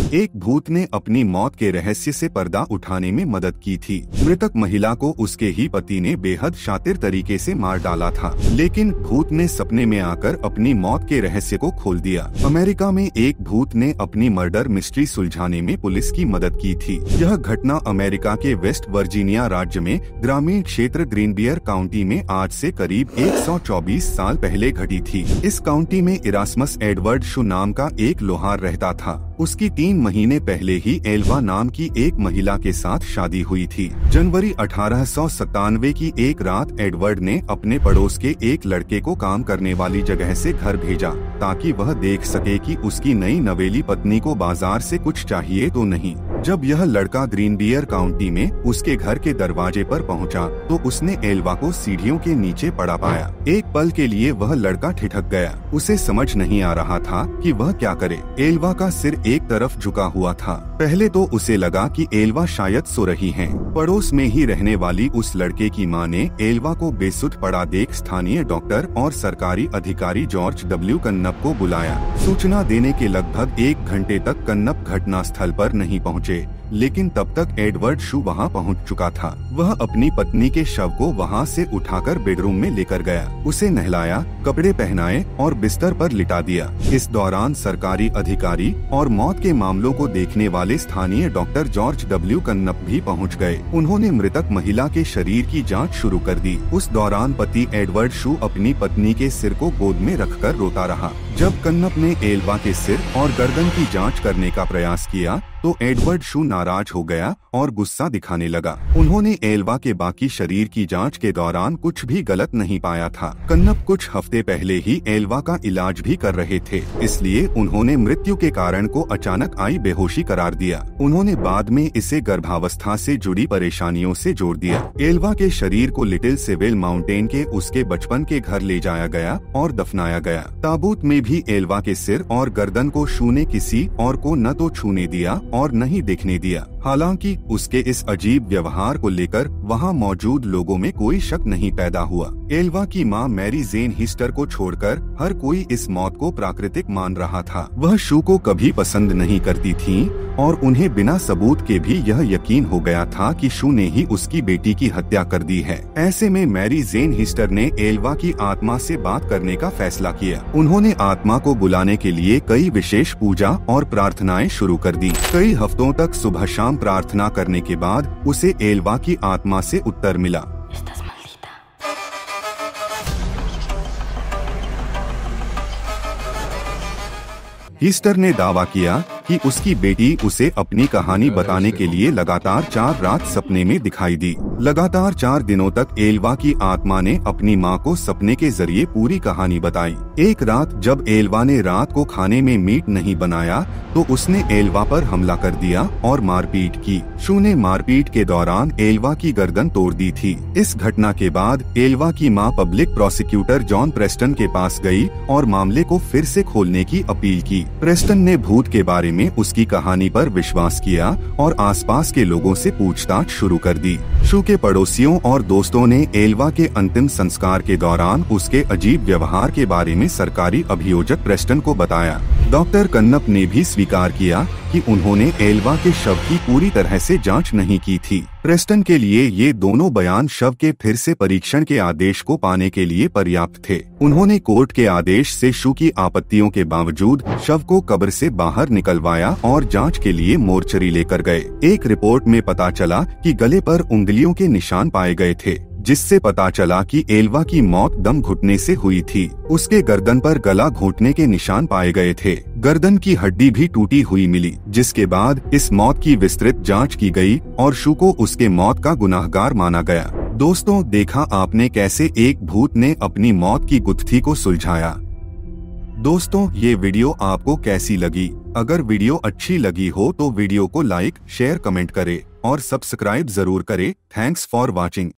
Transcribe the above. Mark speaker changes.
Speaker 1: एक भूत ने अपनी मौत के रहस्य से पर्दा उठाने में मदद की थी। मृतक महिला को उसके ही पति ने बेहद शातिर तरीके से मार डाला था, लेकिन भूत ने सपने में आकर अपनी मौत के रहस्य को खोल दिया। अमेरिका में एक भूत ने अपनी मर्डर मिस्ट्री सुलझाने में पुलिस की मदद की थी। यह घटना अमेरिका के वेस्ट वर्जीनिया राज्य में ग्रामीण क्षेत्र ग्रीनबियर काउंटी में आज से करीब 124 साल पहले घटी थी। इस काउंटी में इरास्मस एडवर्ड शू नाम का एक लोहार रहता था। उसकी 3 महीने पहले ही एल्वा नाम की एक महिला के साथ शादी हुई थी। जनवरी 1897 की एक रात एडवर्ड ने अपने पड़ोस के एक लड़के को काम करने वाली जगह से घर भेजा, ताकि वह देख सके कि उसकी नई नवेली पत्नी को बाजार से कुछ चाहिए तो नहीं। जब यह लड़का ग्रीनबियर काउंटी में उसके घर के दरवाजे पर पहुंचा, तो उसने एल्वा को सीढ़ियों के नीचे पड़ा पाया। एक पल के लिए वह लड़का ठिठक गया। उसे समझ नहीं आ रहा था कि वह क्या करे। एल्वा का सिर एक तरफ झुका हुआ था। पहले तो उसे लगा कि एल्वा शायद सो रही हैं। पड़ोस में ही रहने वाली उस लड़के की मां ने एल्वा को बेसुध पड़ा देख स्थानीय डॉक्टर और सरकारी अधिकारी जॉर्ज डब्ल्यू कन्नप को बुलाया। सूचना देने के लगभग 1 घंटे तक कन्नप घटना स्थल पर नहीं पहुंचे, लेकिन तब तक एडवर्ड शू वहां पहुंच चुका था। वह अपनी पत्नी के शव को वहां से उठाकर बेडरूम में लेकर गया, उसे नहलाया, कपड़े पहनाए और बिस्तर पर लिटा दिया। इस दौरान सरकारी अधिकारी और मौत के मामलों को देखने वाले स्थानीय डॉक्टर जॉर्ज डब्ल्यू कन्नप भी पहुंच गए। उन्होंने मृतक महिला के शरीर की जांच शुरू कर दी। उस दौरान पति एडवर्ड शू अपनी पत्नी के सिर को गोद में रखकर रोता रहा। जब कन्नप ने एल्वा के सिर और गर्दन की जांच करने का प्रयास किया, तो एडवर्ड शू नाराज हो गया और गुस्सा दिखाने लगा। उन्होंने एल्वा के बाकी शरीर की जांच के दौरान कुछ भी गलत नहीं पाया था। कन्नप कुछ हफ्ते पहले ही एल्वा का इलाज भी कर रहे थे, इसलिए उन्होंने मृत्यु के कारण को अचानक आई बेहोशी करार दिया। उन्होंने बाद में इसे गर्भावस्था से जुड़ी परेशानियों से जोड़ दिया। एल्वा के शरीर को लिटिल सिविल माउंटेन के उसके बचपन के घर ले जाया गया और दफनाया गया। ताबूत में भी एल्वा के सिर और गर्दन को शू ने किसी और को न तो छूने दिया और न ही देखने दिया। हालांकि उसके इस अजीब व्यवहार को लेकर वहां मौजूद लोगों में कोई शक नहीं पैदा हुआ। एल्वा की मां मैरी जेन हिस्टर को छोड़कर हर कोई इस मौत को प्राकृतिक मान रहा था। वह शू को कभी पसंद नहीं करती थीं और उन्हें बिना सबूत के भी यह यकीन हो गया था कि शू ने ही उसकी बेटी की हत्या कर दी है। ऐसे में मैरी जेन हिस्टर ने एल्वा की आत्मा से बात करने का फैसला किया। उन्होंने आत्मा को बुलाने के लिए कई विशेष पूजा और प्रार्थनाएं शुरू कर दी। कई हफ्तों तक सुबह शाम प्रार्थना करने के बाद उसे एल्वा की आत्मा से उत्तर मिला। हिस्टर ने दावा किया कि उसकी बेटी उसे अपनी कहानी बताने के लिए लगातार 4 रात सपने में दिखाई दी। लगातार 4 दिनों तक एल्वा की आत्मा ने अपनी मां को सपने के जरिए पूरी कहानी बताई। एक रात जब एल्वा ने रात को खाने में मीट नहीं बनाया, तो उसने एल्वा पर हमला कर दिया और मारपीट की। शू ने मारपीट के दौरान एल्वा की गर्दन तोड़ दी थी। इस घटना के बाद एल्वा की मां पब्लिक प्रोसिक्यूटर जॉन प्रेस्टन के पास गई और मामले को फिर से खोलने की अपील की। प्रेस्टन ने भूत के बारे में उसकी कहानी पर विश्वास किया और आसपास के लोगों से पूछताछ शुरू कर दी। शू के पड़ोसियों और दोस्तों ने एल्वा के अंतिम संस्कार के दौरान उसके अजीब व्यवहार के बारे में सरकारी अभियोजक प्रेस्टन को बताया। डॉक्टर कन्नप ने भी स्वीकार किया कि उन्होंने एल्वा के शव की पूरी तरह से जांच नहीं की थी। प्रेस्टन के लिए ये दोनों बयान शव के फिर से परीक्षण के आदेश को पाने के लिए पर्याप्त थे। उन्होंने कोर्ट के आदेश से शू की आपत्तियों के बावजूद शव को कब्र से बाहर निकलवाया और जांच के लिए मोर्चरी लेकर गए। एक रिपोर्ट में पता चला कि गले पर उंगलियों के निशान पाए गए थे, जिससे पता चला कि एल्वा की मौत दम घुटने से हुई थी। उसके गर्दन पर गला घोंटने के निशान पाए गए थे। गर्दन की हड्डी भी टूटी हुई मिली, जिसके बाद इस मौत की विस्तृत जांच की गई और शू को उसके मौत का गुनाहगार माना गया। दोस्तों, देखा आपने कैसे एक भूत ने अपनी मौत की गुत्थी को सुलझाया। दोस्तों, ये वीडियो आपको कैसी लगी? अगर वीडियो अच्छी लगी हो तो वीडियो को लाइक, शेयर, कमेंट करें और सब्सक्राइब जरूर करें। Thanks for watching.